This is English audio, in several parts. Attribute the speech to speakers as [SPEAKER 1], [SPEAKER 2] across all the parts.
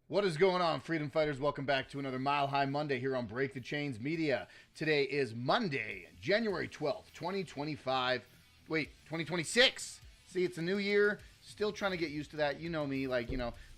[SPEAKER 1] What is going on, freedom fighters? Welcome back to another Mile High Monday here on Break the Chains Media. Today is Monday, January 12th, 2025. Wait, 2026. See, it's a new year. Still trying to get used to that. You know me,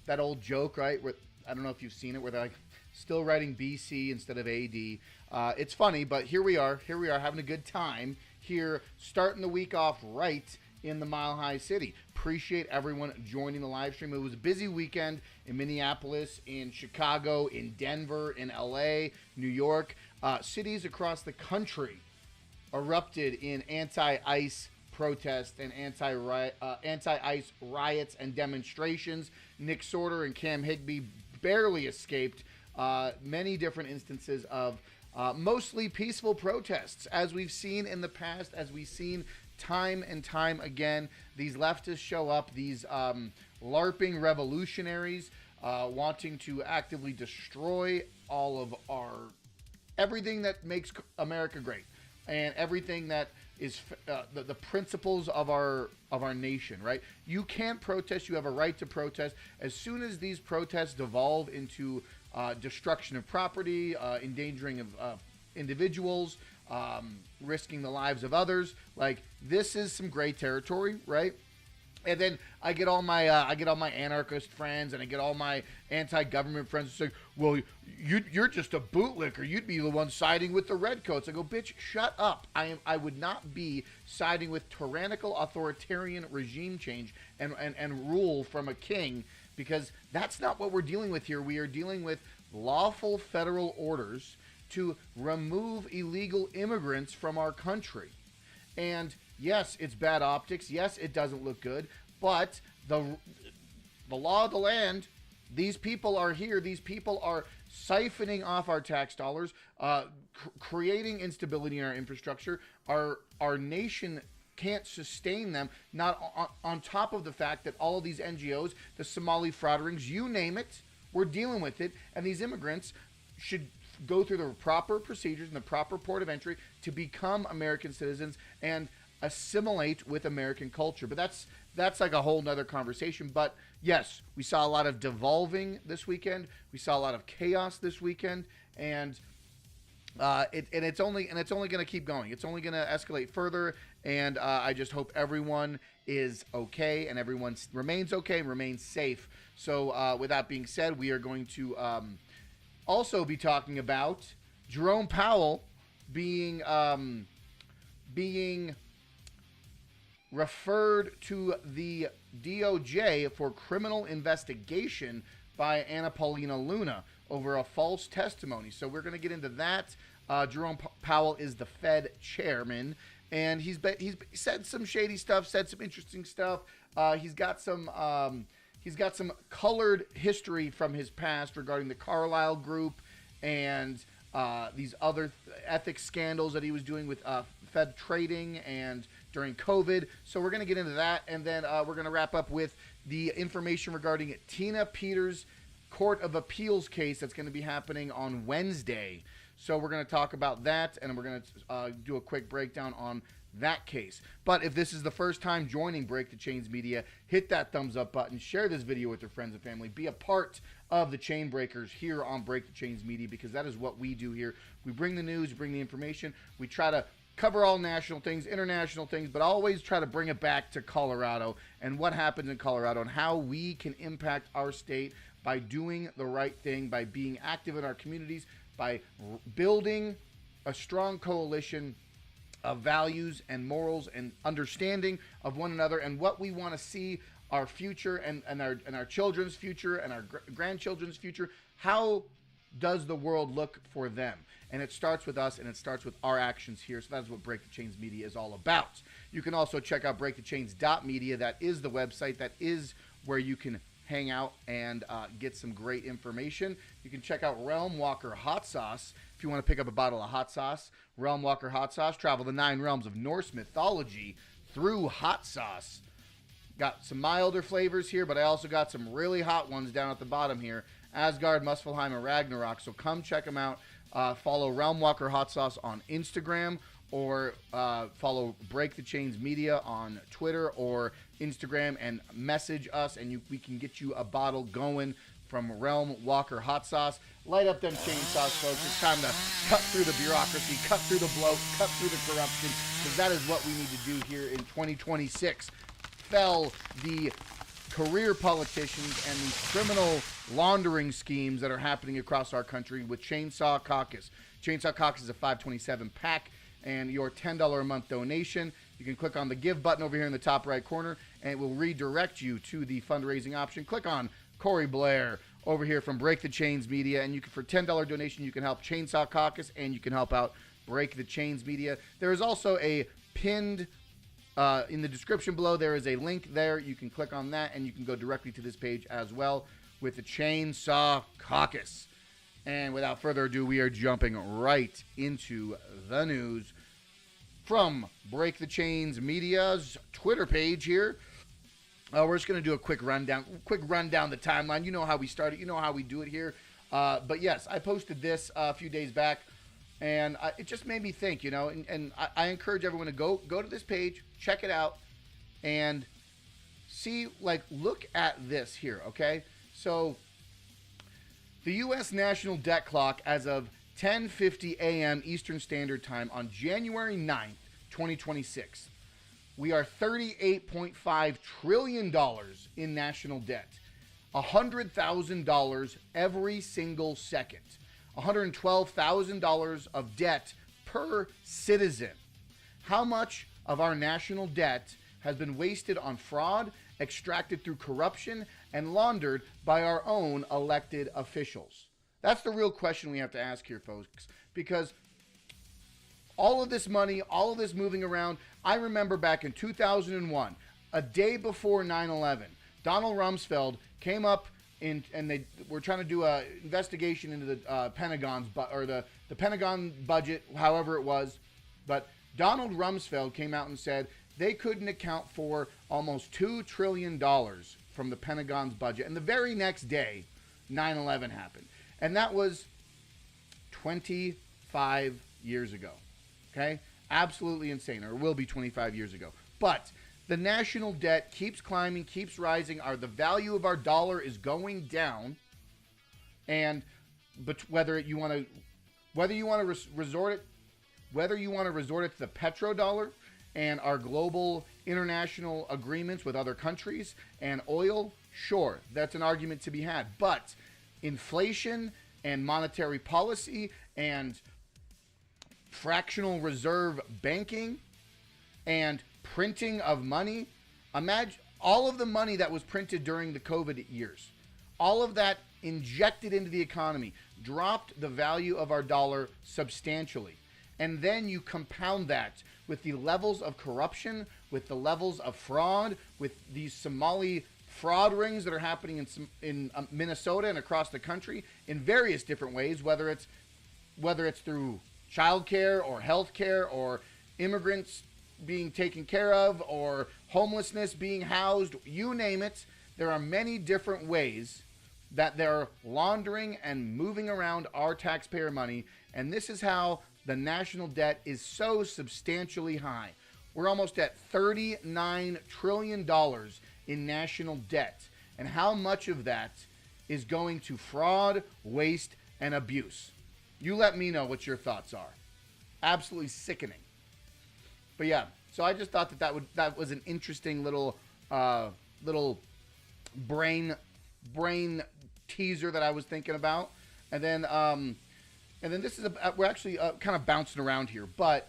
[SPEAKER 1] that old joke, right? Where, I don't know if you've seen it, where they're like still writing BC instead of AD. It's funny, but here we are. Here we are having a good time here, starting the week off right in the Mile High City. Appreciate everyone joining the live stream. It was a busy weekend in Minneapolis, in Chicago, in Denver, in LA, New York. Cities across the country erupted in anti-ICE protests and anti-ICE riots and demonstrations. Nick Sorter and Cam Higbee barely escaped many different instances of mostly peaceful protests, as we've seen in the past, as we've seen time and time again. These leftists show up, these LARPing revolutionaries wanting to actively destroy all of everything that makes America great and everything that is the principles of our nation, right? You can't protest. You have a right to protest. As soon as these protests devolve into destruction of property, endangering of individuals, risking the lives of others, like, this is some gray territory, right? And then I get all my anarchist friends, and I get all my anti-government friends who say, "Well, you're just a bootlicker. You'd be the one siding with the redcoats." I go, "Bitch, shut up. I would not be siding with tyrannical authoritarian regime change and rule from a king, because that's not what we're dealing with here. We are dealing with lawful federal orders to remove illegal immigrants from our country." And yes, it's bad optics. Yes, it doesn't look good. But the law of the land, these people are here. These people are siphoning off our tax dollars, creating instability in our infrastructure. Our nation can't sustain them, not on top of the fact that all of these NGOs, the Somali fraud rings, you name it, we're dealing with it. And these immigrants should go through the proper procedures and the proper port of entry to become American citizens and assimilate with American culture. But that's like a whole nother conversation. But yes, we saw a lot of devolving this weekend. We saw a lot of chaos this weekend, and it's only going to keep going. It's only going to escalate further. And I just hope everyone is okay and everyone remains okay and remains safe. So with that being said, we are going to also be talking about Jerome Powell being referred to the DOJ for criminal investigation by Anna Paulina Luna over a false testimony. So we're going to get into that. Jerome Powell is the Fed chairman, and he's said some shady stuff, said some interesting stuff. He's got some colored history from his past regarding the Carlyle Group and these other ethics scandals that he was doing with Fed trading and during COVID. So we're going to get into that, and then we're going to wrap up with the information regarding Tina Peters' Court of Appeals case that's going to be happening on Wednesday. So we're going to talk about that, and we're going to do a quick breakdown on that case. But if this is the first time joining Break the Chains Media, hit that thumbs up button, share this video with your friends and family, be a part of the chain breakers here on Break the Chains Media, because that is what we do here. We bring the news, we bring the information, we try to cover all national things, international things, but always try to bring it back to Colorado and what happens in Colorado and how we can impact our state by doing the right thing, by being active in our communities, by building a strong coalition of values and morals and understanding of one another and what we want to see our future and our children's future and our grandchildren's future. How does the world look for them? And it starts with us, and it starts with our actions here. So that's what Break the Chains Media is all about. You can also check out breakthechains.media. That is the website. That is where you can hang out and get some great information. You can check out Realm Walker Hot Sauce if you want to pick up a bottle of hot sauce. Realm Walker Hot Sauce. Travel the 9 realms of Norse mythology through hot sauce. Got some milder flavors here, but I also got some really hot ones down at the bottom here. Asgard, Muspelheim, and Ragnarok. So come check them out. Follow Realm Walker Hot Sauce on Instagram, or follow Break the Chains Media on Twitter or Instagram and message us, and we can get you a bottle going from Realm Walker Hot Sauce. Light up them chainsaws, folks. It's time to cut through the bureaucracy, cut through the bloat, cut through the corruption, because that is what we need to do here in 2026. Fell the career politicians and the criminal laundering schemes that are happening across our country with Chainsaw Caucus. Chainsaw Caucus is a $5.27 pack, and your $10 a month donation, you can click on the Give button over here in the top right corner, and it will redirect you to the fundraising option. Click on Corey Blair over here from Break the Chains Media, and you can, for $10 donation, you can help Chainsaw Caucus, and you can help out Break the Chains Media. There is also a pinned in the description below. There is a link there. You can click on that, and you can go directly to this page as well with the Chainsaw Caucus. And without further ado, we are jumping right into the news from Break the Chains Media's Twitter page here. We're just going to do a quick rundown the timeline. You know how we started. You know how we do it here. But yes, I posted this a few days back, and it just made me think, you know, and I encourage everyone to go to this page, check it out, and see, like, look at this here, okay? So the U.S. national debt clock as of 10:50 a.m. Eastern Standard Time on January 9th, 2026. We are $38.5 trillion in national debt. $100,000 every single second. $112,000 of debt per citizen. How much of our national debt has been wasted on fraud, extracted through corruption, and laundered by our own elected officials? That's the real question we have to ask here, folks, because all of this money, all of this moving around. I remember back in 2001, a day before 9/11, Donald Rumsfeld came up and they were trying to do an investigation into the the Pentagon budget, however it was. But Donald Rumsfeld came out and said they couldn't account for almost $2 trillion from the Pentagon's budget. And the very next day, 9/11 happened. And that was 25 years ago. Okay? Absolutely insane, or it will be 25 years ago. But the national debt keeps climbing, keeps rising. The value of our dollar is going down. And whether you want to resort it to the petrodollar and our global international agreements with other countries and oil, sure, that's an argument to be had. But inflation and monetary policy and fractional reserve banking and printing of money. Imagine all of the money that was printed during the COVID years. All of that injected into the economy dropped the value of our dollar substantially. And then you compound that with the levels of corruption, with the levels of fraud, with these Somali fraud rings that are happening in Minnesota and across the country in various different ways, whether it's through childcare or healthcare or immigrants being taken care of or homelessness being housed, you name it. There are many different ways that they're laundering and moving around our taxpayer money, and this is how the national debt is so substantially high. We're almost at $39 trillion in national debt, and how much of that is going to fraud, waste, and abuse? You let me know what your thoughts are. Absolutely sickening. But yeah, so I just thought that was an interesting little brain teaser that I was thinking about. And then this is we're actually kind of bouncing around here, but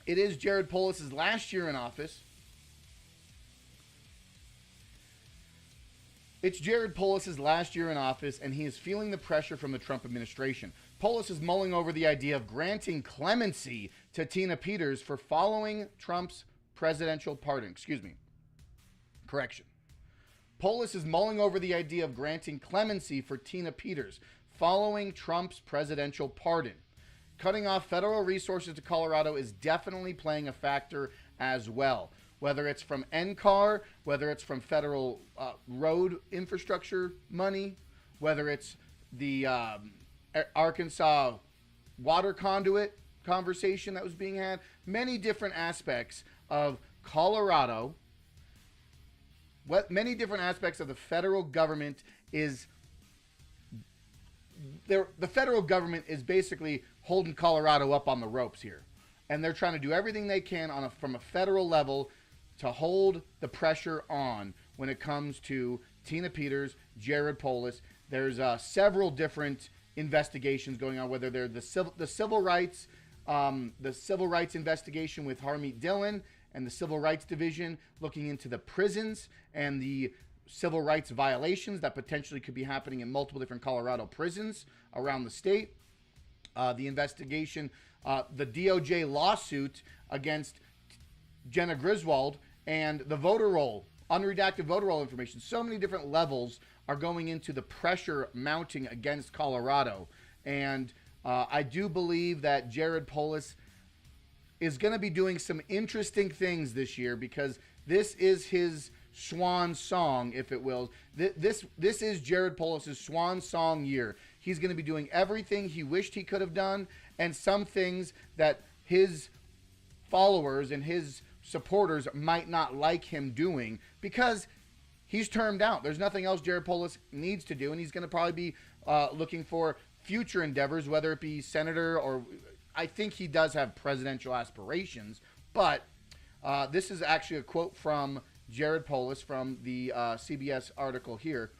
[SPEAKER 1] it is Jared Polis's last year in office. It's Jared Polis's last year in office, and he is feeling the pressure from the Trump administration. Polis is mulling over the idea of granting clemency to Tina Peters for following Trump's presidential pardon. Correction. Polis is mulling over the idea of granting clemency for Tina Peters following Trump's presidential pardon. Cutting off federal resources to Colorado is definitely playing a factor as well. Whether it's from NCAR, whether it's from federal road infrastructure money, whether it's the Arkansas water conduit conversation that was being had, many different aspects of Colorado what many different aspects of the federal government is the federal government is basically holding Colorado up on the ropes here. And they're trying to do everything they can from a federal level to hold the pressure on when it comes to Tina Peters, Jared Polis. There's several different investigations going on, whether they're the civil rights investigation with Harmeet Dillon and the Civil Rights Division looking into the prisons and the civil rights violations that potentially could be happening in multiple different Colorado prisons around the state. The investigation, the DOJ lawsuit against Jenna Griswold, and the voter roll, unredacted voter roll information. So many different levels are going into the pressure mounting against Colorado. And I do believe that Jared Polis is going to be doing some interesting things this year, because this is his swan song, if it will. This is Jared Polis' swan song year. He's going to be doing everything he wished he could have done, and some things that his followers and his supporters might not like him doing, because he's termed out. There's nothing else Jared Polis needs to do, and he's going to probably be looking for future endeavors, whether it be senator or I think he does have presidential aspirations. But this is actually a quote from Jared Polis from the CBS article here.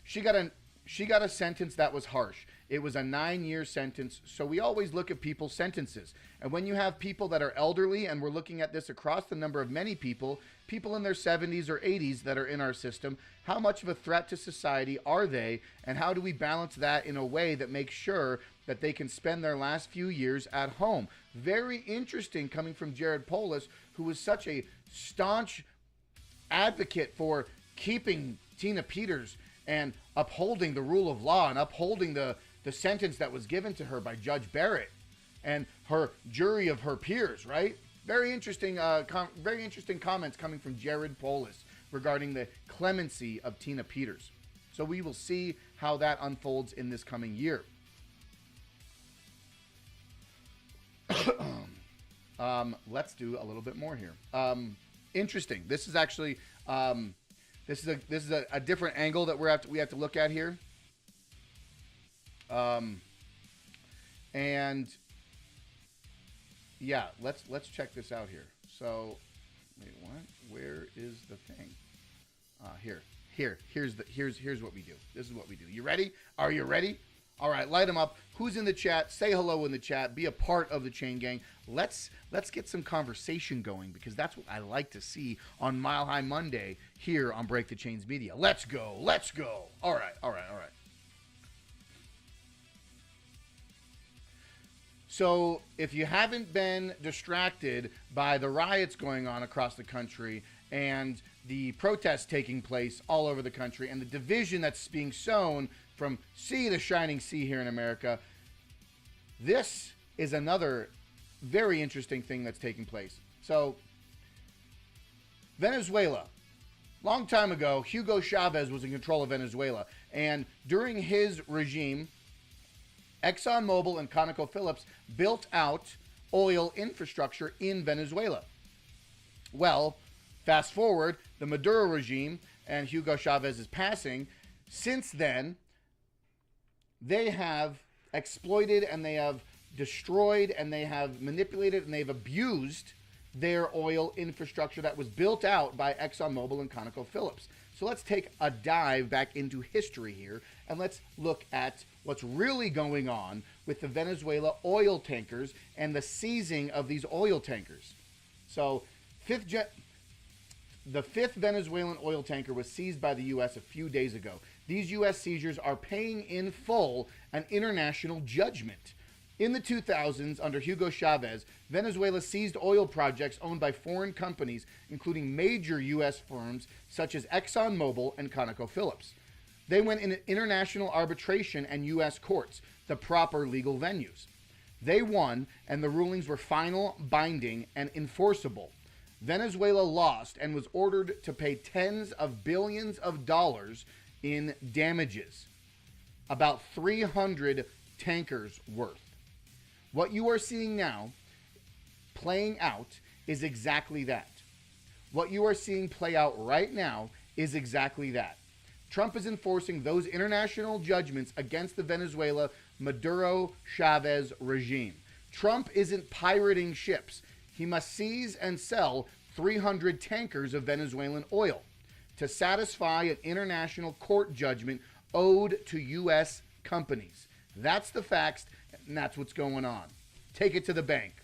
[SPEAKER 1] She got a sentence that was harsh. It was a 9-year sentence. So we always look at people's sentences. And when you have people that are elderly, and we're looking at this across the number of many people in their 70s or 80s that are in our system, how much of a threat to society are they? And how do we balance that in a way that makes sure that they can spend their last few years at home? Very interesting coming from Jared Polis, who was such a staunch advocate for keeping Tina Peters and upholding the rule of law and upholding the sentence that was given to her by Judge Barrett and her jury of her peers, right? Very interesting comments coming from Jared Polis regarding the clemency of Tina Peters. So we will see how that unfolds in this coming year. Let's do a little bit more here. Interesting. This is actually this is a different angle that we have to look at here. And yeah, let's check this out here. So, wait, what? Where is the thing? Here's what we do. This is what we do. You ready? Are you ready? All right, light them up. Who's in the chat? Say hello in the chat. Be a part of the Chain Gang. Let's get some conversation going, because that's what I like to see on Mile High Monday here on Break the Chains Media. Let's go. Let's go. All right. So if you haven't been distracted by the riots going on across the country and the protests taking place all over the country and the division that's being sown from sea to shining sea here in America, this is another very interesting thing that's taking place. So, Venezuela. Long time ago, Hugo Chavez was in control of Venezuela. And during his regime, ExxonMobil and ConocoPhillips built out oil infrastructure in Venezuela. Well, fast forward, the Maduro regime and Hugo Chavez's passing, since then, they have exploited and they have destroyed and they have manipulated and they've abused their oil infrastructure that was built out by ExxonMobil and ConocoPhillips. So let's take a dive back into history here, and let's look at what's really going on with the Venezuela oil tankers and the seizing of these oil tankers. So the fifth Venezuelan oil tanker was seized by the U.S. a few days ago. These U.S. seizures are paying in full an international judgment. In the 2000s, under Hugo Chavez, Venezuela seized oil projects owned by foreign companies, including major U.S. firms such as ExxonMobil and ConocoPhillips. They went in international arbitration and U.S. courts, the proper legal venues. They won, and the rulings were final, binding, and enforceable. Venezuela lost and was ordered to pay tens of billions of dollars in damages, about 300 tankers worth. What you are seeing now playing out is exactly that. What you are seeing play out right now is exactly that. Trump is enforcing those international judgments against the Venezuela Maduro Chavez regime. Trump isn't pirating ships. He must seize and sell 300 tankers of Venezuelan oil to satisfy an international court judgment owed to U.S. companies. That's the facts, and that's what's going on. Take it to the bank.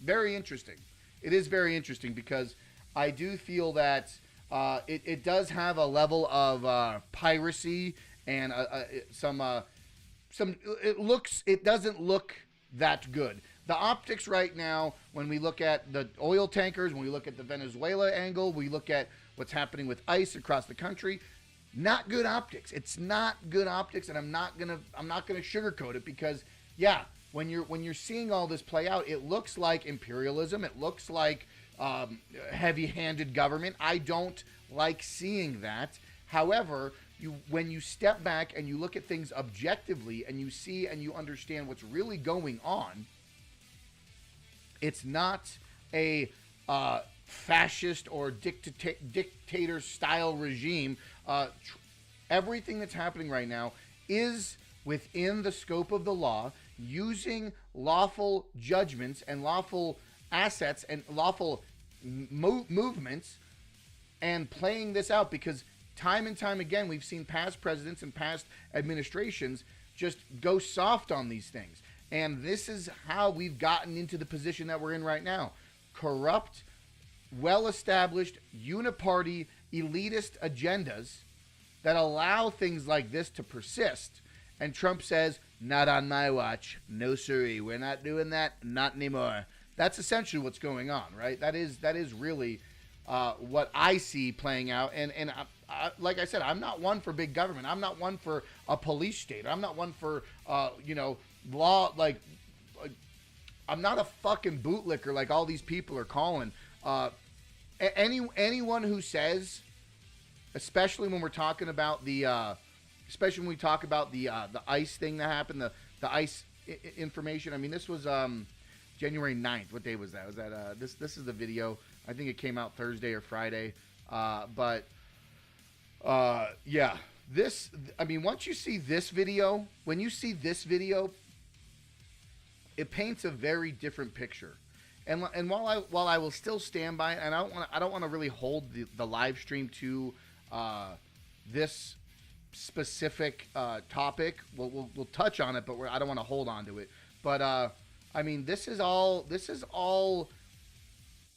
[SPEAKER 1] Very interesting. It is very interesting because I do feel that it does have a level of piracy and it doesn't look that good. The optics right now, when we look at the oil tankers, when we look at the Venezuela angle, we look at what's happening with ICE across the country, not good optics. It's not good optics, and I'm not gonna sugarcoat it because, yeah, when you're seeing all this play out, it looks like imperialism. It looks like heavy-handed government. I don't like seeing that. However, when you step back and you look at things objectively and you see and you understand what's really going on, it's not a fascist or dictator-style regime. Everything that's happening right now is within the scope of the law, using lawful judgments and lawful assets and lawful movements and playing this out, because time and time again we've seen past presidents and past administrations just go soft on these things. And this is how we've gotten into the position that we're in right now. Corrupt, well-established, uniparty, elitist agendas that allow things like this to persist. And Trump says, not on my watch. No, sirree. We're not doing that. Not anymore. That's essentially what's going on, right? That is really what I see playing out. And like I said, I'm not one for big government. I'm not one for a police state. I'm not one for, law. Like, I'm not a fucking bootlicker like all these people are calling. Anyone who says, especially when we're talking about the ICE thing that happened, the ICE information. I mean, this was January 9th. What day was that? Was that this is the video. I think it came out Thursday or Friday. Yeah. This, I mean, once you see this video, when you see this video, it paints a very different picture. And while I will still stand by it, and I don't want to really hold the live stream to this specific topic. We'll touch on it, but I don't want to hold on to it. But I mean, this is all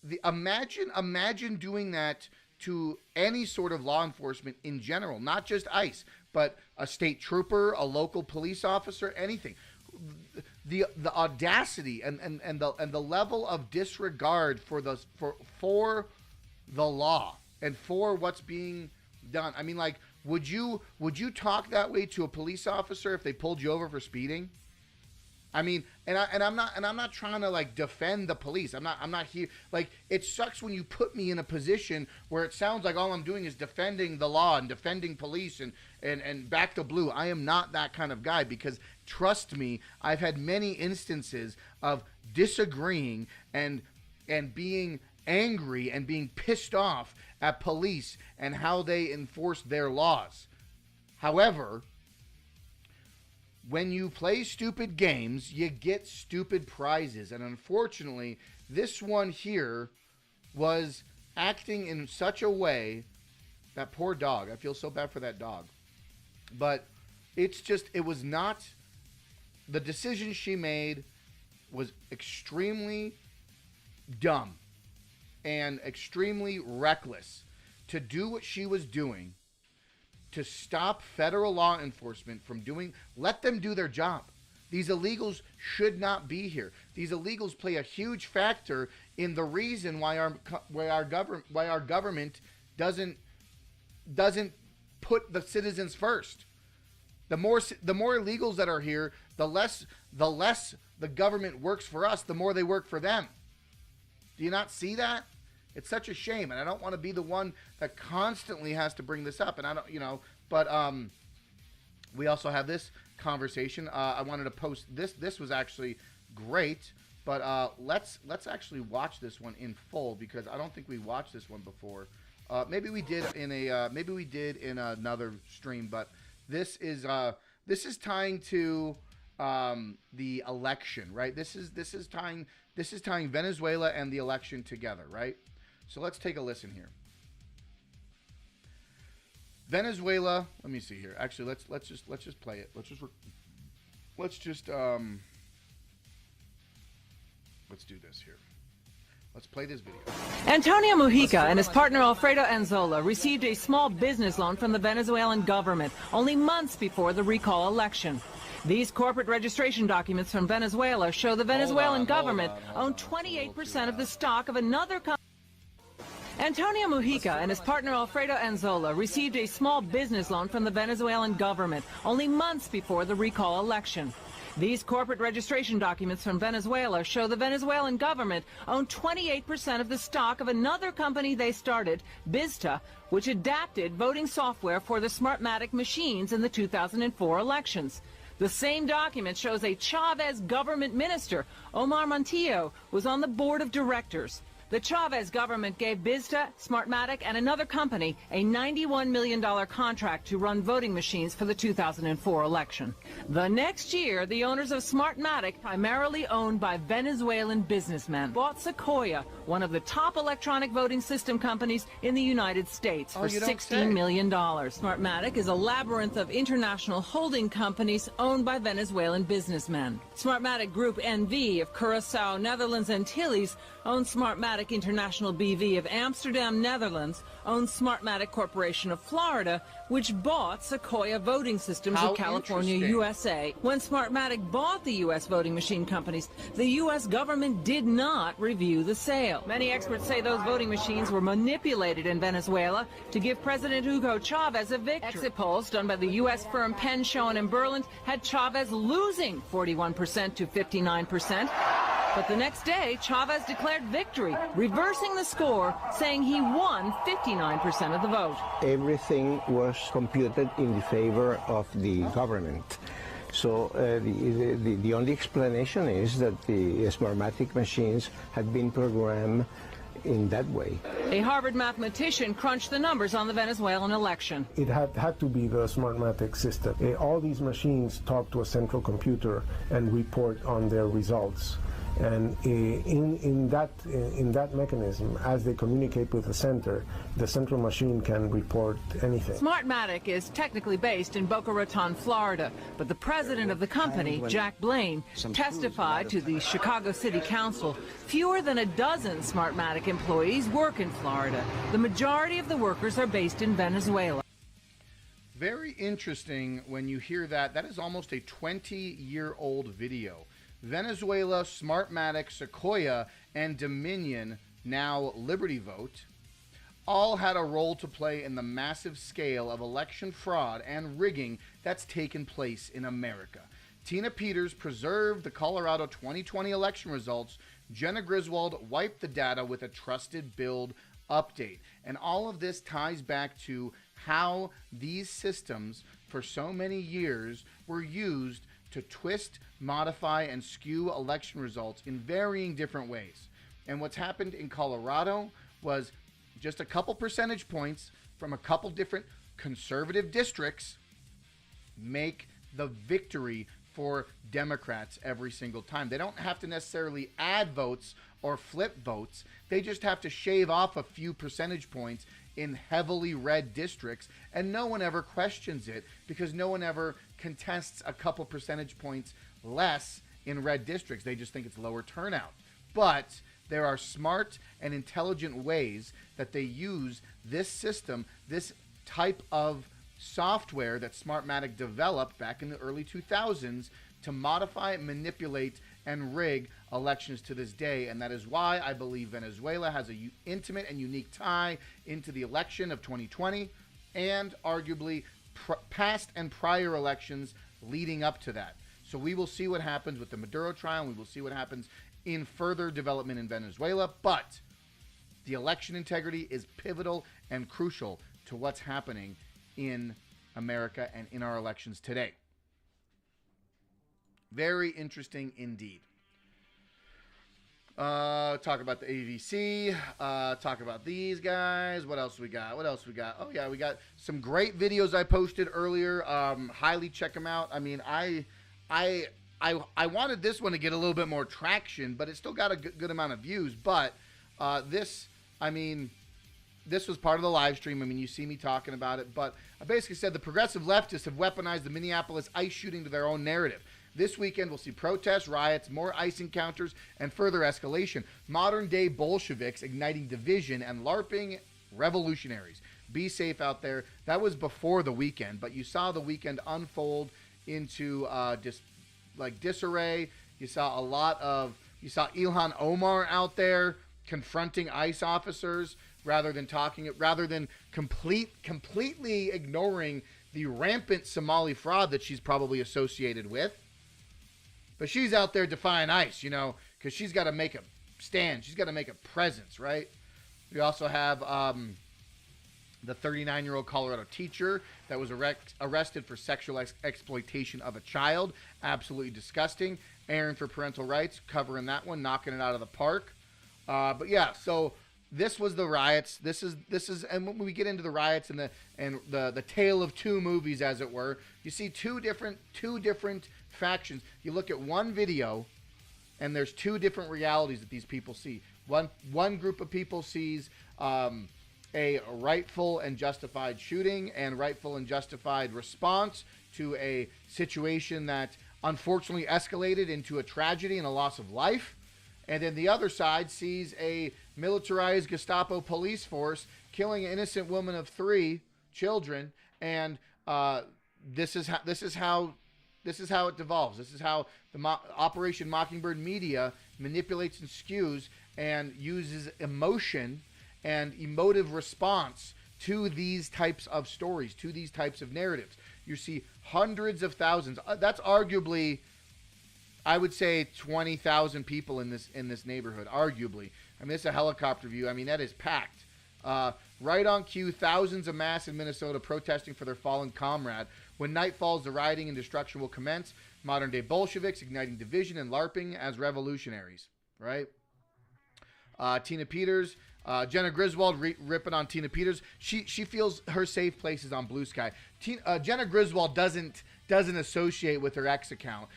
[SPEAKER 1] the imagine doing that to any sort of law enforcement in general, not just ICE, but a state trooper, a local police officer, anything. The audacity and the level of disregard for the law and for what's being done. I mean, like, would you talk that way to a police officer if they pulled you over for speeding? I mean, and I'm not trying to like defend the police. I'm not here. Like, it sucks when you put me in a position where it sounds like all I'm doing is defending the law and defending police and back the blue. I am not that kind of guy, because trust me, I've had many instances of disagreeing and being angry and being pissed off at police and how they enforce their laws. However, when you play stupid games, you get stupid prizes. And unfortunately, this one here was acting in such a way, that poor dog, I feel so bad for that dog. But it's just, it was not, the decision she made was extremely dumb and extremely reckless to do what she was doing, to stop federal law enforcement from let them do their job. These illegals should not be here. These illegals play a huge factor in the reason why our government doesn't put the citizens first. The more illegals that are here, the less the government works for us, the more they work for them. Do you not see that? It's such a shame, and I don't want to be the one that constantly has to bring this up. And I don't, but we also have this conversation. I wanted to post this. This was actually great, but let's actually watch this one in full, because I don't think we watched this one before. Maybe we did in another stream, but this is tying to the election, right? This is tying Venezuela and the election together, right? So let's take a listen here. Venezuela. Let me see here. Actually, let's just play it. Let's do this here. Let's play this video.
[SPEAKER 2] Antonio Mujica and his partner Alfredo Anzola received a small business loan from the Venezuelan government only months before the recall election. These corporate registration documents from Venezuela show the Venezuelan government owned 28% of the stock of another company. Antonio Mujica and his partner Alfredo Anzola received a small business loan from the Venezuelan government only months before the recall election. These corporate registration documents from Venezuela show the Venezuelan government owned 28% of the stock of another company they started, Bizta, which adapted voting software for the Smartmatic machines in the 2004 elections. The same document shows a Chavez government minister, Omar Montillo, was on the board of directors. The Chavez government gave Bizta, Smartmatic, and another company a $91 million contract to run voting machines for the 2004 election. The next year, the owners of Smartmatic, primarily owned by Venezuelan businessmen, bought Sequoia, one of the top electronic voting system companies in the United States, for $16 million. Smartmatic is a labyrinth of international holding companies owned by Venezuelan businessmen. Smartmatic Group NV of Curacao, Netherlands, Antilles owns Smartmatic International BV of Amsterdam, Netherlands, owns Smartmatic Corporation of Florida, which bought Sequoia Voting Systems of California, USA. When Smartmatic bought the U.S. voting machine companies, the U.S. government did not review the sale. Many experts say those voting machines were manipulated in Venezuela to give President Hugo Chavez a victory. Exit polls done by the U.S. firm Penn, Schoen and Berland had Chavez losing 41% to 59%. But the next day, Chavez declared victory, reversing the score, saying he won 59% of the vote.
[SPEAKER 3] Everything was computed in the favor of the government. So the only explanation is that the Smartmatic machines had been programmed in that way.
[SPEAKER 2] A Harvard mathematician crunched the numbers on the Venezuelan election.
[SPEAKER 4] It had to be the Smartmatic system. All these machines talk to a central computer and report on their results. And in that mechanism, as they communicate with the central machine can report anything.
[SPEAKER 2] Smartmatic is technically based in Boca Raton, Florida, but the president of the company, Jack Blaine, testified to the Chicago City Council. Fewer than a dozen Smartmatic employees work in Florida. The majority of the workers are based in Venezuela.
[SPEAKER 1] Very interesting when you hear that. That is almost a 20-year-old video. Venezuela, Smartmatic, Sequoia, and Dominion, now Liberty Vote, all had a role to play in the massive scale of election fraud and rigging that's taken place in America. Tina Peters preserved the Colorado 2020 election results. Jenna Griswold wiped the data with a trusted build update. And all of this ties back to how these systems for so many years were used to twist, modify, and skew election results in varying different ways. And what's happened in Colorado was just a couple percentage points from a couple different conservative districts make the victory for Democrats every single time. They don't have to necessarily add votes or flip votes. They just have to shave off a few percentage points in heavily red districts, and no one ever questions it because no one ever contests a couple percentage points less in red districts. They just think it's lower turnout. But there are smart and intelligent ways that they use this system, this type of software that Smartmatic developed back in the early 2000s to modify, manipulate, and rig elections to this day. And that is why I believe Venezuela has an intimate and unique tie into the election of 2020 and arguably past and prior elections leading up to that. So we will see what happens with the Maduro trial, and we will see what happens in further development in Venezuela. But the election integrity is pivotal and crucial to what's happening in America and in our elections today. Very interesting indeed. Talk about the AVC. Talk about these guys. What else we got? Oh yeah, we got some great videos I posted earlier. Highly check them out. I mean, I wanted this one to get a little bit more traction, but it still got a good amount of views. But this was part of the live stream. I mean, you see me talking about it, but I basically said the progressive leftists have weaponized the Minneapolis ICE shooting to their own narrative. This weekend, we'll see protests, riots, more ICE encounters, and further escalation. Modern-day Bolsheviks igniting division and LARPing revolutionaries. Be safe out there. That was before the weekend, but you saw the weekend unfold into disarray. You saw Ilhan Omar out there confronting ICE officers rather than completely ignoring the rampant Somali fraud that she's probably associated with. But she's out there defying ICE, because she's got to make a stand. She's got to make a presence, right? We also have the 39-year-old Colorado teacher that was arrested for sexual exploitation of a child. Absolutely disgusting. Aaron for parental rights, covering that one, knocking it out of the park. But yeah, so this was the riots. This is, and when we get into the riots and the tale of two movies, as it were, you see two different factions. You look at one video, and there's two different realities that these people see. One group of people sees a rightful and justified shooting and rightful and justified response to a situation that unfortunately escalated into a tragedy and a loss of life. And then the other side sees a militarized Gestapo police force killing an innocent woman of 3 children, and this is how it devolves. This is how the Operation Mockingbird media manipulates and skews and uses emotion and emotive response to these types of stories, to these types of narratives. You see hundreds of thousands. That's arguably, I would say, 20,000 people in this neighborhood. Arguably, I mean, it's a helicopter view. I mean, that is packed. Right on cue, thousands of mass in Minnesota protesting for their fallen comrade. When night falls, the rioting and destruction will commence. Modern-day Bolsheviks igniting division and LARPing as revolutionaries. Right? Tina Peters, Jenna Griswold ripping on Tina Peters. She feels her safe place is on Blue Sky. Jenna Griswold doesn't associate with her ex account.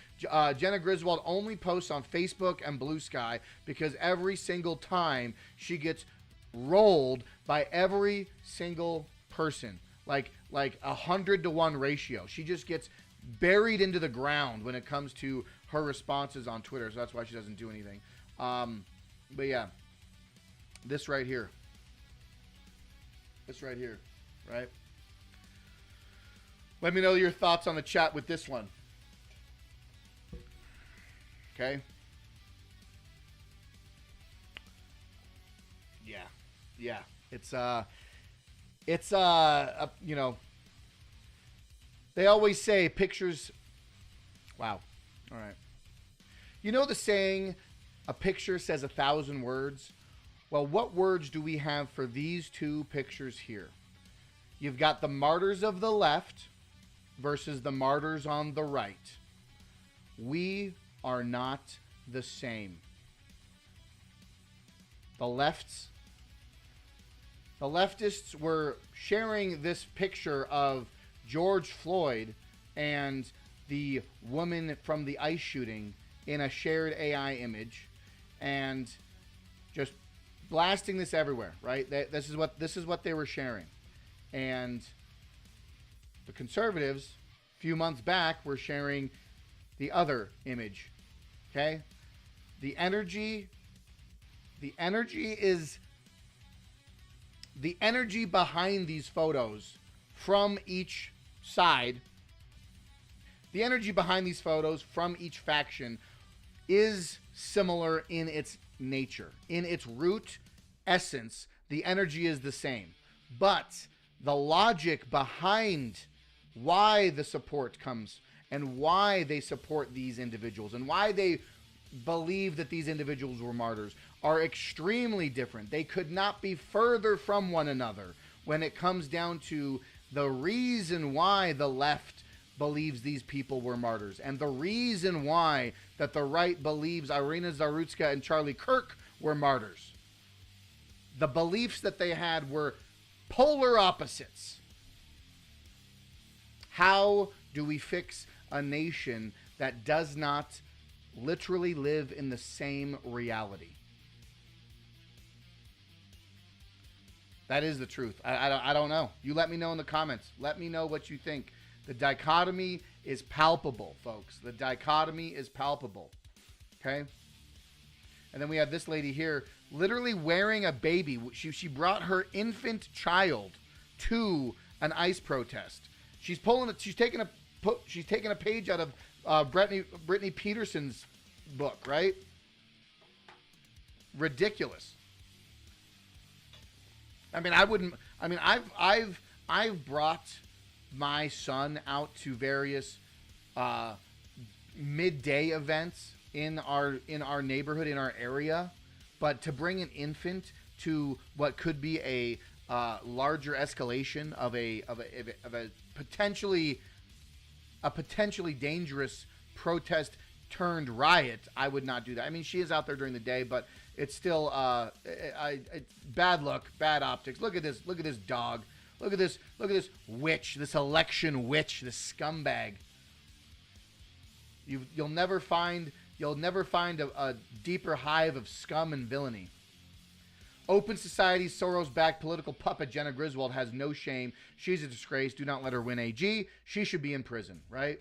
[SPEAKER 1] Jenna Griswold only posts on Facebook and Blue Sky because every single time she gets rolled by every single person, like 100-to-1 ratio. She just gets buried into the ground when it comes to her responses on Twitter. So that's why she doesn't do anything. But yeah, this right here, right? Let me know your thoughts on the chat with this one. Okay. Yeah. It's they always say pictures. Wow. All right. You know the saying, a picture says 1,000 words? Well, what words do we have for these two pictures here? You've got the martyrs of the left versus the martyrs on the right. We are not the same. The leftists were sharing this picture of George Floyd and the woman from the ICE shooting in a shared AI image and just blasting this everywhere, right? This is what they were sharing. And the conservatives, a few months back, were sharing the other image. Okay? The energy behind these photos from each side, the energy behind these photos from each faction is similar in its nature. In its root essence, the energy is the same. But the logic behind why the support comes and why they support these individuals and why they believe that these individuals were martyrs are extremely different. They could not be further from one another when it comes down to the reason why the left believes these people were martyrs. And the reason why that the right believes Irina Zarutska and Charlie Kirk were martyrs, the beliefs that they had were polar opposites. How do we fix a nation that does not literally live in the same reality? That is the truth. I don't know. You let me know in the comments. Let me know what you think. The dichotomy is palpable, folks. The dichotomy is palpable. Okay? And then we have this lady here literally wearing a baby. She brought her infant child to an ICE protest. She's taking a page out of Brittany Peterson's book, right? Ridiculous. I mean, I've brought my son out to various midday events in our neighborhood, in our area, but to bring an infant to what could be a larger escalation of a potentially dangerous protest turned riot, I would not do that. I mean, she is out there during the day, but it's still bad luck, bad optics. Look at this dog. Look at this witch, this election witch, this scumbag. You'll never find a deeper hive of scum and villainy. Open society, Soros-backed political puppet Jenna Griswold has no shame. She's a disgrace. Do not let her win AG. She should be in prison, right?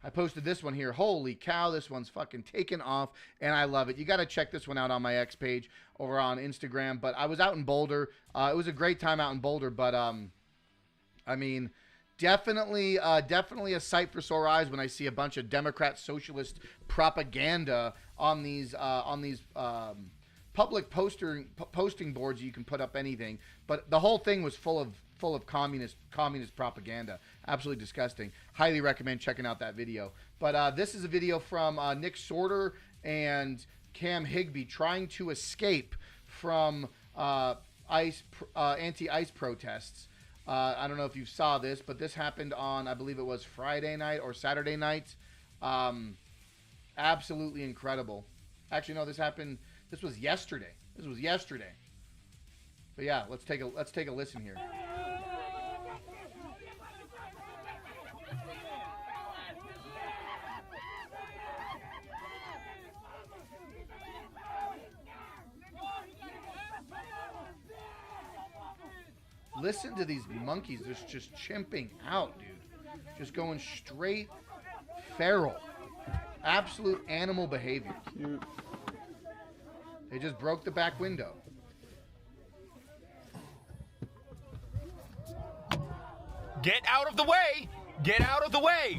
[SPEAKER 1] I posted this one here. Holy cow, this one's fucking taken off, and I love it. You got to check this one out on my X page over on Instagram. But I was out in Boulder. It was a great time out in Boulder, but I mean, definitely a sight for sore eyes when I see a bunch of Democrat socialist propaganda on these public posting boards. You can put up anything, but the whole thing was full of communist propaganda. Absolutely disgusting. Highly recommend checking out that video. But this is a video from Nick Sorter and Cam Higbee trying to escape from anti-ICE protests. I don't know if you saw this, but this happened on, I believe it was Friday night or Saturday night. Absolutely incredible. Actually, no, this was yesterday. But yeah, let's take a listen here. Listen to these monkeys. They're just chimping out, dude. Just going straight feral. Absolute animal behavior. Cute. They just broke the back window.
[SPEAKER 5] Get out of the way! Get out of the way!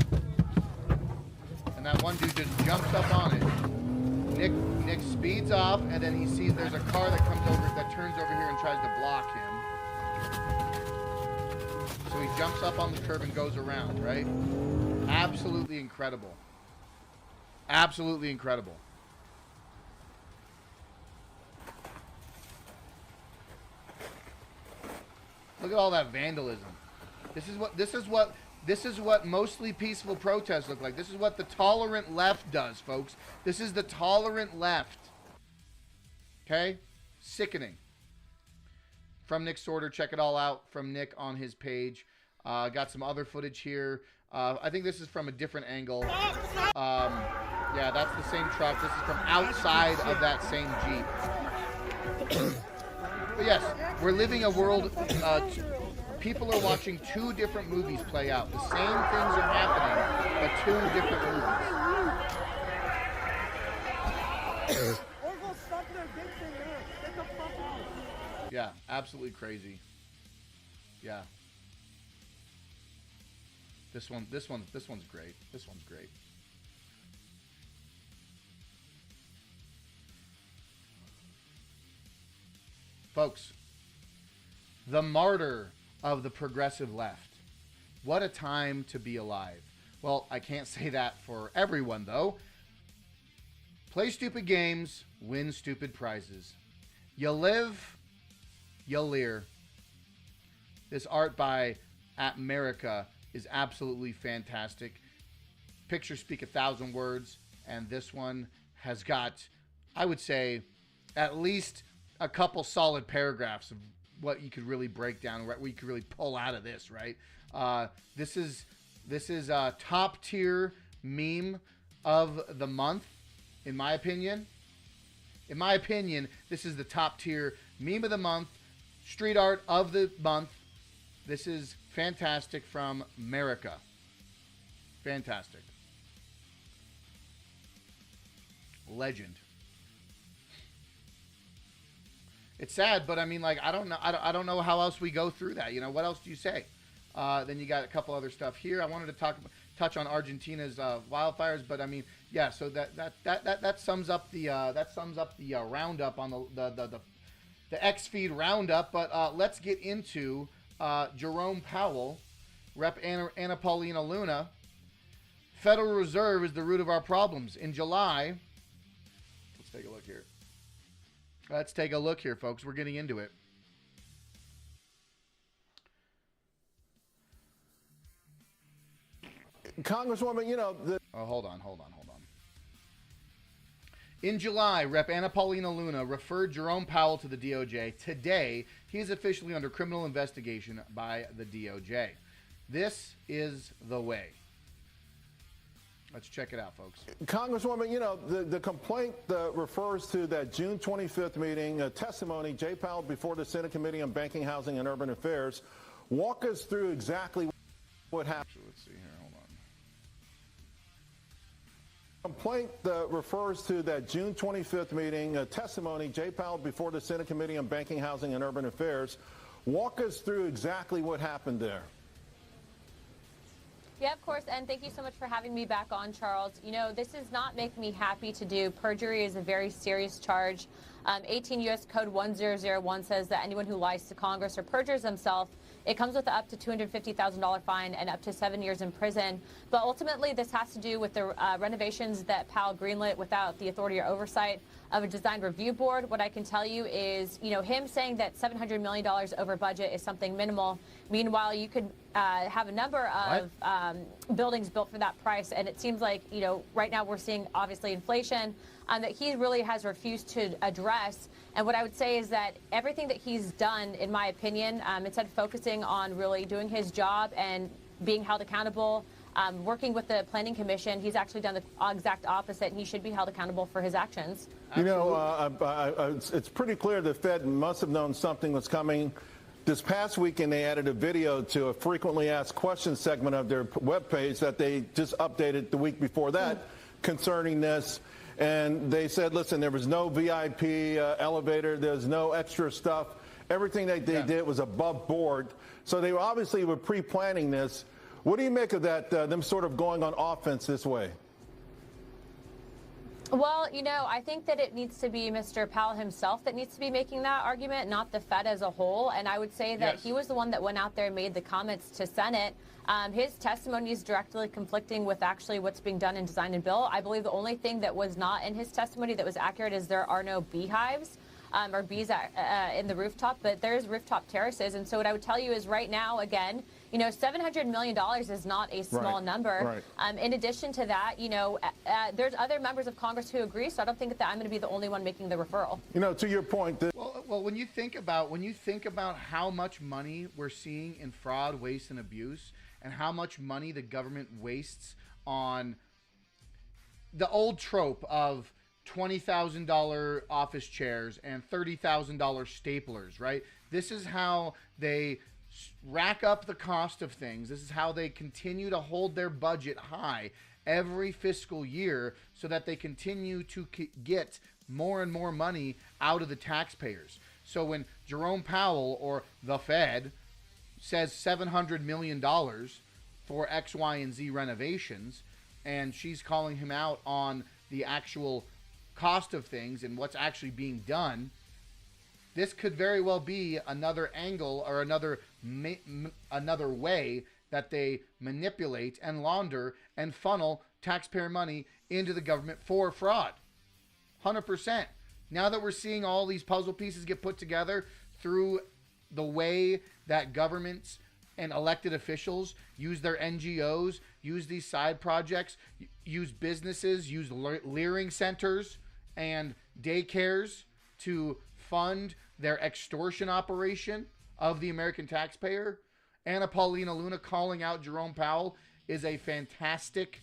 [SPEAKER 1] And that one dude just jumps up on it. Nick speeds off, and then he sees there's a car that turns over here and tries to block him. So he jumps up on the curb and goes around, right? Absolutely incredible. Absolutely incredible. Look at all that vandalism. This is what mostly peaceful protests look like. This is what the tolerant left does, folks. This is the tolerant left. Okay? Sickening. From Nick Sorter, check it all out from Nick on his page. Got some other footage here. I think this is from a different angle. Yeah, that's the same truck. This is from outside of that same Jeep. But yes, we're living a world. People are watching two different movies play out. The same things are happening, but two different movies. Yeah, absolutely crazy. Yeah. This one's great. This one's great. Folks, the martyr of the progressive left. What a time to be alive. Well, I can't say that for everyone, though. Play stupid games, win stupid prizes. You live, you leer. This art by America is absolutely fantastic. pictures speak 1,000 words, and this one has got, I would say, at least a couple solid paragraphs of what you could really break down, what you could really pull out of this, right? This is a top tier meme of the month, in my opinion. In my opinion, this is the top tier meme of the month, street art of the month. This is fantastic from America. Fantastic. Legend. It's sad, but I mean, like, I don't know how else we go through that. You know, what else do you say? Then you got a couple other stuff here. I wanted to touch on Argentina's wildfires, but I mean, yeah. So that sums up the roundup on the X feed roundup. But let's get into Jerome Powell, Rep. Anna Paulina Luna. Federal Reserve is the root of our problems. In July, let's take a look here. Let's take a look here, folks. We're getting into it.
[SPEAKER 6] Congresswoman, you know,
[SPEAKER 1] hold on. In July, Rep. Anna Paulina Luna referred Jerome Powell to the DOJ. Today, he is officially under criminal investigation by the DOJ. This is the way. Let's check it out, folks.
[SPEAKER 6] Congresswoman, you know, the complaint refers to that June 25th meeting, testimony, Jay Powell before the Senate Committee on Banking, Housing, and Urban Affairs. Walk us through exactly what happened.
[SPEAKER 1] Let's see here. Hold on.
[SPEAKER 6] Complaint refers to that June 25th meeting, testimony, Jay Powell before the Senate Committee on Banking, Housing, and Urban Affairs. Walk us through exactly what happened there.
[SPEAKER 7] Yeah, of course, and thank you so much for having me back on, Charles. You know, this does not make me happy to do. Perjury is a very serious charge. 18 U.S. Code 1001 says that anyone who lies to Congress or perjures themselves, it comes with up to $250,000 fine and up to 7 years in prison. But ultimately, this has to do with the renovations that Powell greenlit without the authority or oversight of a design review board. What I can tell you is, you know, him saying that $700 million over budget is something minimal. Meanwhile, you could have a number of buildings built for that price. And it seems like, you know, right now we're seeing obviously inflation that he really has refused to address. And what I would say is that everything that he's done, in my opinion, instead of focusing on really doing his job and being held accountable, working with the Planning Commission, he's actually done the exact opposite, and he should be held accountable for his actions.
[SPEAKER 6] You know, it's pretty clear the Fed must have known something was coming. This past weekend, they added a video to a frequently asked questions segment of their webpage that they just updated the week before that concerning this. And they said, listen, there was no VIP elevator. There's no extra stuff. Everything that they did was above board. So they obviously were pre-planning this. What do you make of that, them sort of going on offense this way?
[SPEAKER 7] Well, you know, I think that it needs to be Mr. Powell himself that needs to be making that argument, not the Fed as a whole. And I would say that he was the one that went out there and made the comments to Senate. His testimony is directly conflicting with actually what's being done in design and bill. I believe the only thing that was not in his testimony that was accurate is there are no beehives or bees in the rooftop, but there's rooftop terraces. And so what I would tell you is right now, again, you know, $700 million is not a small number. In addition to that, you know, there's other members of Congress who agree, so I don't think that I'm going to be the only one making the referral.
[SPEAKER 6] You know, to your point.
[SPEAKER 1] Well, when you think about how much money we're seeing in fraud, waste, and abuse, and how much money the government wastes on the old trope of $20,000 office chairs and $30,000 staplers, right? This is how they rack up the cost of things. This is how they continue to hold their budget high every fiscal year so that they continue to get more and more money out of the taxpayers. So when Jerome Powell or the Fed says $700 million for X, Y, and Z renovations, and she's calling him out on the actual cost of things and what's actually being done, this could very well be another angle or another way that they manipulate and launder and funnel taxpayer money into the government for fraud. 100%. Now that we're seeing all these puzzle pieces get put together through the way that governments and elected officials use their NGOs use these side projects, use businesses, use leering centers and daycares to fund their extortion operation of the American taxpayer. Anna Paulina Luna calling out Jerome Powell is a fantastic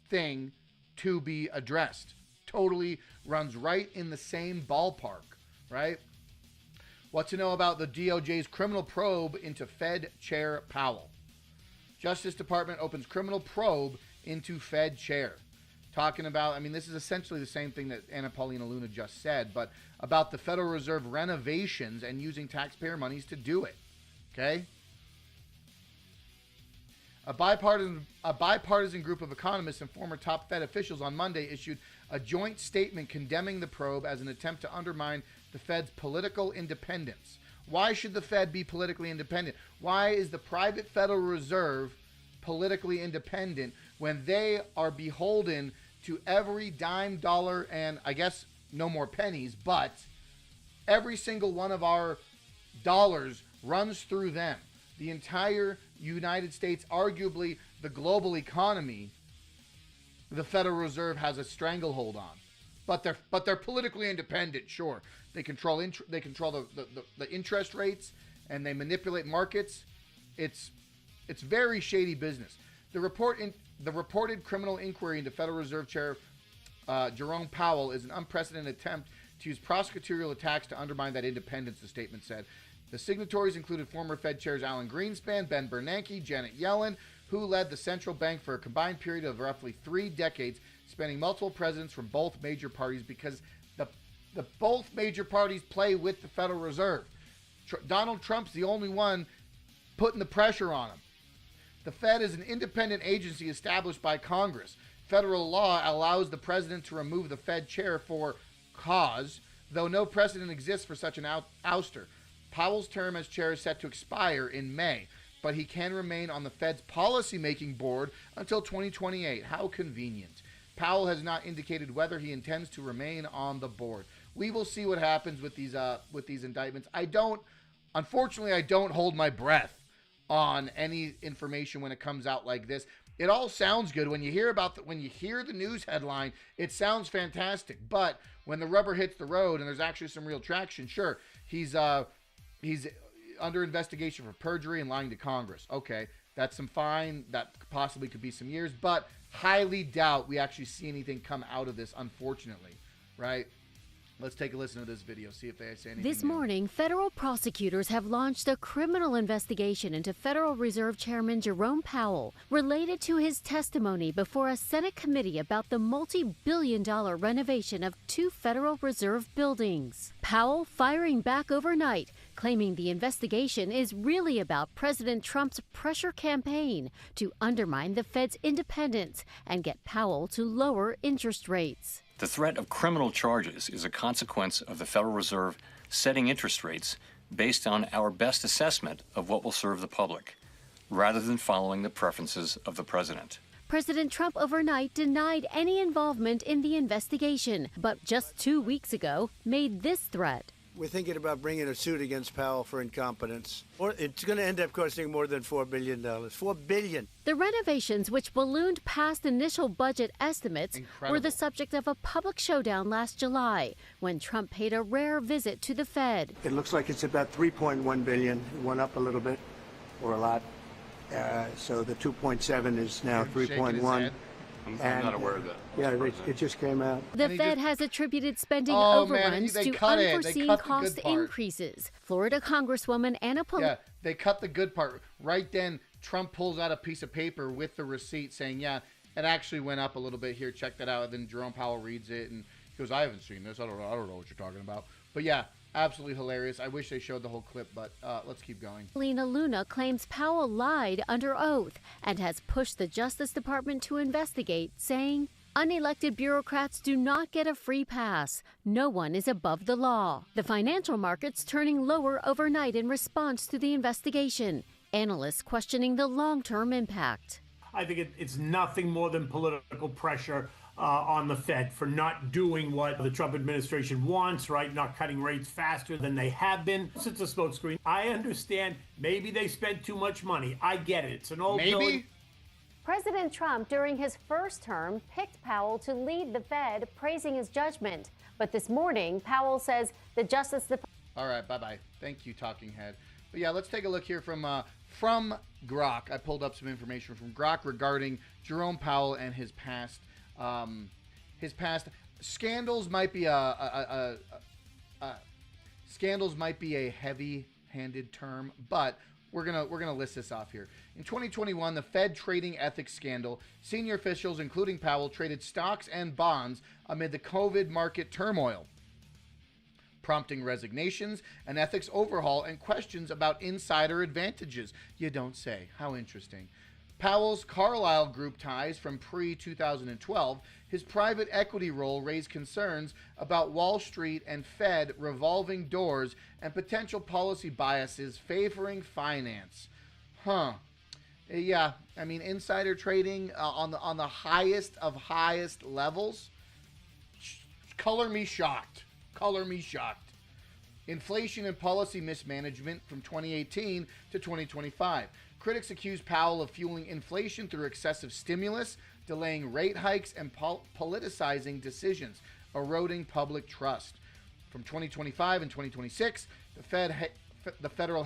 [SPEAKER 1] thing to be addressed. Totally runs right in the same ballpark, right? What to know about the DOJ's criminal probe into Fed Chair Powell. Justice Department opens criminal probe into Fed Chair. Talking about, I mean, this is essentially the same thing that Anna Paulina Luna just said, but about the Federal Reserve renovations and using taxpayer monies to do it. Okay? A bipartisan group of economists and former top Fed officials on Monday issued a joint statement condemning the probe as an attempt to undermine the Fed's political independence. Why should the Fed be politically independent? Why is the private Federal Reserve politically independent when they are beholden to every dime, dollar, and I guess no more pennies, but every single one of our dollars runs through them? The entire United States, arguably the global economy, the Federal Reserve has a stranglehold on. But they're politically independent, sure. They control the interest rates and they manipulate markets. It's very shady business. The reported criminal inquiry into Federal Reserve Chair Jerome Powell is an unprecedented attempt to use prosecutorial attacks to undermine that independence, the statement said. The signatories included former Fed chairs Alan Greenspan, Ben Bernanke, Janet Yellen, who led the central bank for a combined period of roughly 3 decades, spanning multiple presidents from both major parties, because the both major parties play with the Federal Reserve. Donald Trump's the only one putting the pressure on him. The Fed is an independent agency established by Congress. Federal law allows the president to remove the Fed chair for cause, though no precedent exists for such an ouster. Powell's term as chair is set to expire in May, but he can remain on the Fed's policymaking board until 2028. How convenient. Powell has not indicated whether he intends to remain on the board. We will see what happens with these indictments. Unfortunately, I don't hold my breath on any information when it comes out like this. It all sounds good when you hear the news headline. It sounds fantastic, but when the rubber hits the road and there's actually some real traction, sure, he's under investigation for perjury and lying to Congress. Okay, that's some fine. That possibly could be some years, but highly doubt we actually see anything come out of this, unfortunately, right? Let's take a listen to this video, see if they say anything.
[SPEAKER 8] This morning, federal prosecutors have launched a criminal investigation into Federal Reserve Chairman Jerome Powell related to his testimony before a Senate committee about the multi-billion-dollar renovation of 2 Federal Reserve buildings. Powell firing back overnight, claiming the investigation is really about President Trump's pressure campaign to undermine the Fed's independence and get Powell to lower interest rates.
[SPEAKER 9] The threat of criminal charges is a consequence of the Federal Reserve setting interest rates based on our best assessment of what will serve the public, rather than following the preferences of the president.
[SPEAKER 8] President Trump overnight denied any involvement in the investigation, but just 2 weeks ago made this threat.
[SPEAKER 10] We're thinking about bringing a suit against Powell for incompetence. It's going to end up costing more than $4 billion. $4 billion.
[SPEAKER 8] The renovations, which ballooned past initial budget estimates, were the subject of a public showdown last July, when Trump paid a rare visit to the Fed.
[SPEAKER 10] It looks like it's about $3.1 billion. It went up a little bit, or a lot. So the 2.7 is now 3.1.
[SPEAKER 11] I'm not aware of that.
[SPEAKER 10] Yeah, it just came out.
[SPEAKER 8] The Fed has attributed spending overruns to unforeseen cost increases. Florida Congresswoman Anna Paulina.
[SPEAKER 1] Yeah, they cut the good part. Right then, Trump pulls out a piece of paper with the receipt saying, yeah, it actually went up a little bit here. Check that out. And then Jerome Powell reads it and he goes, I haven't seen this. I don't know what you're talking about. But yeah, absolutely hilarious. I wish they showed the whole clip, but let's keep going.
[SPEAKER 8] Lena Luna claims Powell lied under oath and has pushed the Justice Department to investigate, saying, unelected bureaucrats do not get a free pass. No one is above the law. The financial markets turning lower overnight in response to the investigation. Analysts questioning the long-term impact.
[SPEAKER 12] I think it's nothing more than political pressure on the Fed for not doing what the Trump administration wants, right? Not cutting rates faster than they have been. It's a smokescreen. I understand maybe they spent too much money. I get it. It's an old
[SPEAKER 1] maybe
[SPEAKER 12] building.
[SPEAKER 8] President Trump, during his first term, picked Powell to lead the Fed, praising his judgment. But this morning, Powell says the Justice Department...
[SPEAKER 1] All right, bye-bye. Thank you, talking head. But yeah, let's take a look here from Grok. I pulled up some information from Grok regarding Jerome Powell and his past. Scandals might be scandals might be a heavy-handed term, but we're gonna list this off here. In 2021, the Fed trading ethics scandal, senior officials, including Powell, traded stocks and bonds amid the COVID market turmoil, prompting resignations, an ethics overhaul, and questions about insider advantages. You don't say. How interesting. Powell's Carlyle Group ties from pre-2012, his private equity role raised concerns about Wall Street and Fed revolving doors and potential policy biases favoring finance. Yeah, I mean, insider trading on the highest of highest levels. Color me shocked. Color me shocked. Inflation and policy mismanagement from 2018 to 2025. Critics accuse Powell of fueling inflation through excessive stimulus, delaying rate hikes, and politicizing decisions, eroding public trust. From 2025 and 2026, the federal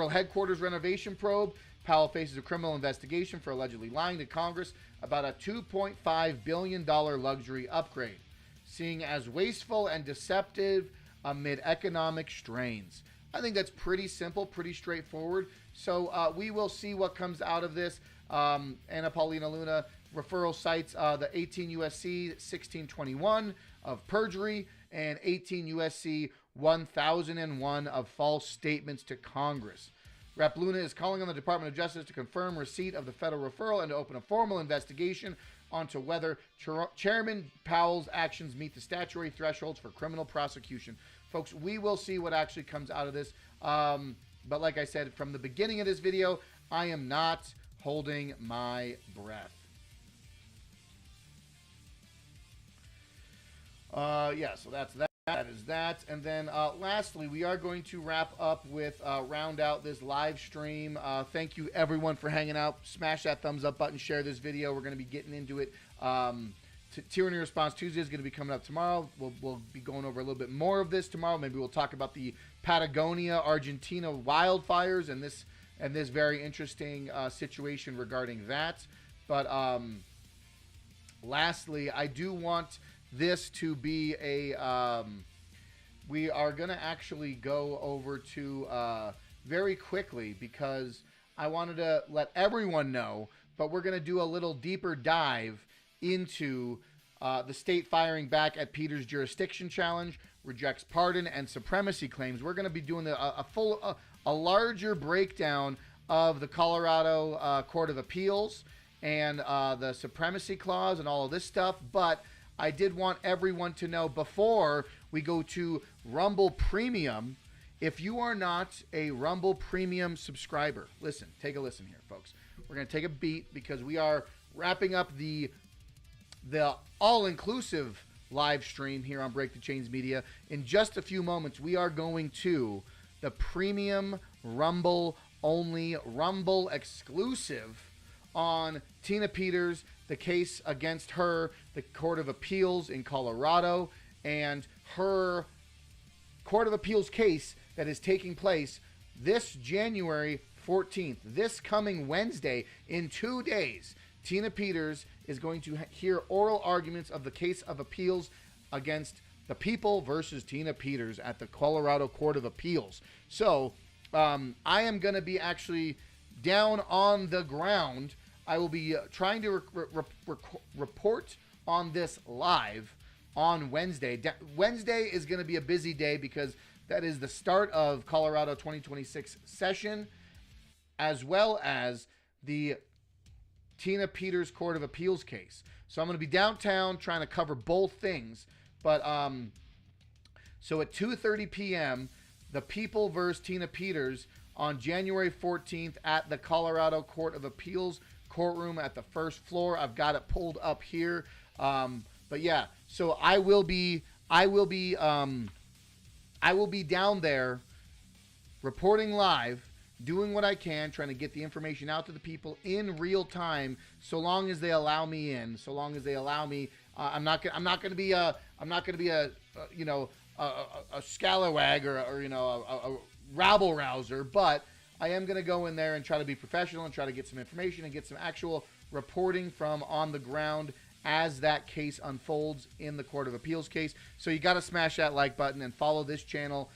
[SPEAKER 1] headquarters renovation probe. Powell faces a criminal investigation for allegedly lying to Congress about a $2.5 billion luxury upgrade, seen as wasteful and deceptive amid economic strains. I think that's pretty simple, pretty straightforward. So we will see what comes out of this. Anna Paulina Luna referral cites the 18 U.S.C. 1621 of perjury and 18 U.S.C. 1001 of false statements to Congress. Rep. Luna is calling on the Department of Justice to confirm receipt of the federal referral and to open a formal investigation onto whether Chairman Powell's actions meet the statutory thresholds for criminal prosecution. Folks, we will see what actually comes out of this. But like I said, from the beginning of this video, I am not holding my breath. Yeah, so that's that. That is that. And then lastly, we are going to wrap up with round out this live stream. Thank you, everyone, for hanging out. Smash that thumbs up button. Share this video. We're going to be getting into it. Tyranny Response Tuesday is going to be coming up tomorrow. We'll be going over a little bit more of this tomorrow. Maybe we'll talk about the Patagonia, Argentina wildfires and this very interesting situation regarding that. But lastly, I do want this to be a we are going to actually go over to very quickly, because I wanted to let everyone know, but we're going to do a little deeper dive into the state firing back at Peter's jurisdiction challenge, rejects pardon and supremacy claims. We're going to be doing a larger breakdown of the Colorado Court of Appeals and the supremacy clause and all of this stuff. But I did want everyone to know, before we go to Rumble Premium, if you are not a Rumble Premium subscriber, listen, take a listen here, folks. We're going to take a beat because we are wrapping up the all-inclusive live stream here on Break the Chains Media. In just a few moments, we are going to the premium Rumble only, Rumble exclusive on Tina Peters, the case against her, the Court of Appeals in Colorado, and her Court of Appeals case that is taking place this January 14th, this coming Wednesday, in 2 days. Tina Peters is going to hear oral arguments of the case of appeals against the people versus Tina Peters at the Colorado Court of Appeals. So I am going to be actually down on the ground. I will be trying to report on this live on Wednesday. Wednesday is going to be a busy day because that is the start of Colorado 2026 session, as well as the Tina Peters Court of Appeals case. So I'm going to be downtown trying to cover both things. But so at 2:30 p.m., the people versus Tina Peters on January 14th at the Colorado Court of Appeals courtroom at the first floor. I've got it pulled up here. But yeah, so I will be down there reporting live doing what I can, trying to get the information out to the people in real time, so long as they allow me in, so long as they allow me. I'm not going to be a scalawag or a rabble rouser, but I am going to go in there and try to be professional and try to get some information and get some actual reporting from on the ground as that case unfolds in the Court of Appeals case. So you got to smash that like button and follow this channel,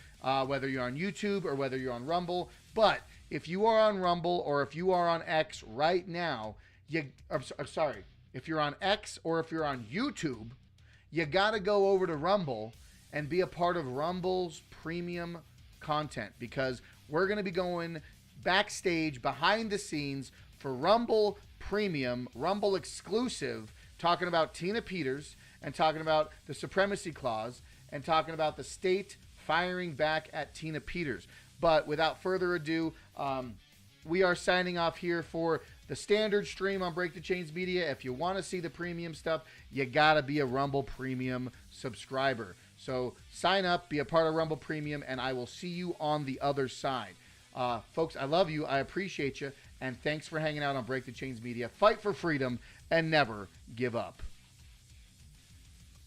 [SPEAKER 1] whether you're on YouTube or whether you're on Rumble. But if you are on Rumble or if you are on X right now, if you're on X or if you're on YouTube, you got to go over to Rumble and be a part of Rumble's premium content, because we're going to be going backstage, behind the scenes for Rumble Premium, Rumble exclusive, talking about Tina Peters and talking about the Supremacy Clause and talking about the state firing back at Tina Peters. But without further ado, we are signing off here for the standard stream on Break the Chains Media. If you want to see the premium stuff, you got to be a Rumble Premium subscriber. So sign up, be a part of Rumble Premium, and I will see you on the other side. Folks, I love you. I appreciate you. And thanks for hanging out on Break the Chains Media. Fight for freedom and never give up.